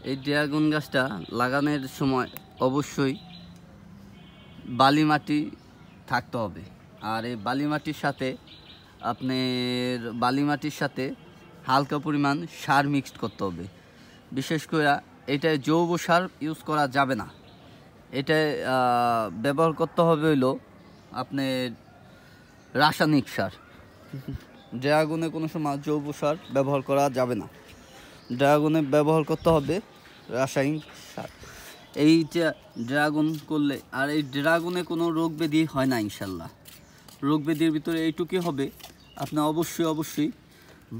এই ড্রাগন গাছটা লাগানোর সময় অবশ্যই বালি মাটি থাকতে হবে। আর এই বালি মাটির সাথে হালকা পরিমাণ সার মিক্সড করতে হবে। বিশেষ করে এটায় জৈব সার ইউজ করা যাবে না। এটায় ব্যবহার করতে হবে হইলো আপনার রাসায়নিক সার। ড্রাগনে কোনো সময় জৈব সার ব্যবহার করা যাবে না। ড্রাগনে ব্যবহার করতে হবে রাসায়নিক সার। এই যে ড্রাগন করলে, আর এই ড্রাগনে কোনো রোগ ব্যাধি হয় না ইনশাল্লাহ। রোগ ব্যাধির ভিতরে এইটুকুই হবে, আপনি অবশ্যই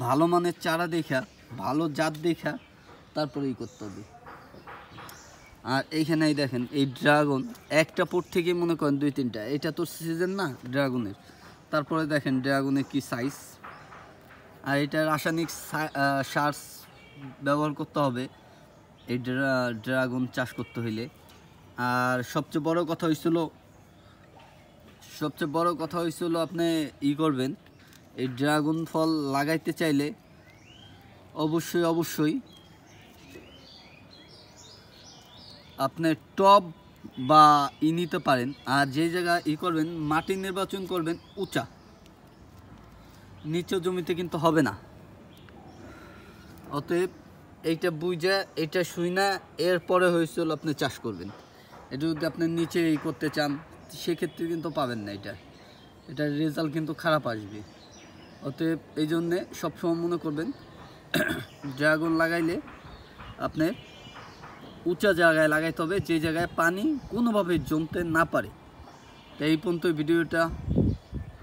ভালো মানের চারা দেখা, ভালো জাত দেখা তারপরেই করতে হবে। আর এইখানেই দেখেন এই ড্রাগন একটা পর থেকে মনে করেন 2-3টা, এটা তো সিজন না ড্রাগনের। তারপরে দেখেন ড্রাগনের কি সাইজ। আর এটা রাসায়নিক সার ব্যবহার করতে হবে এই ড্রাগন চাষ করতে হইলে। আর সবচেয়ে বড় কথা হয়েছিল আপনি করবেন, এই ড্রাগন ফল লাগাইতে চাইলে অবশ্যই আপনি টব বা নিতে পারেন। আর যে জায়গায় করবেন, মাটি নির্বাচন করবেন উঁচা, নিচু জমিতে কিন্তু হবে না। অতএব এইটা বুঝে, এইটা শুই না, এরপরে হয়েছিল আপনি চাষ করবেন। এটা যদি আপনি নিচে করতে চান সেক্ষেত্রে কিন্তু পাবেন না। এটার রেজাল্ট কিন্তু খারাপ আসবে। অতএব এই জন্যে সবসময় মনে করবেন ড্রাগন লাগাইলে আপনি উঁচা জায়গায় লাগাইতে হবে, যে জায়গায় পানি কোনোভাবে জমতে না পারে। এই পর্যন্ত ভিডিওটা।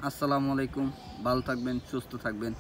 আসসালামু আলাইকুম, ভালো থাকবেন, সুস্থ থাকবেন।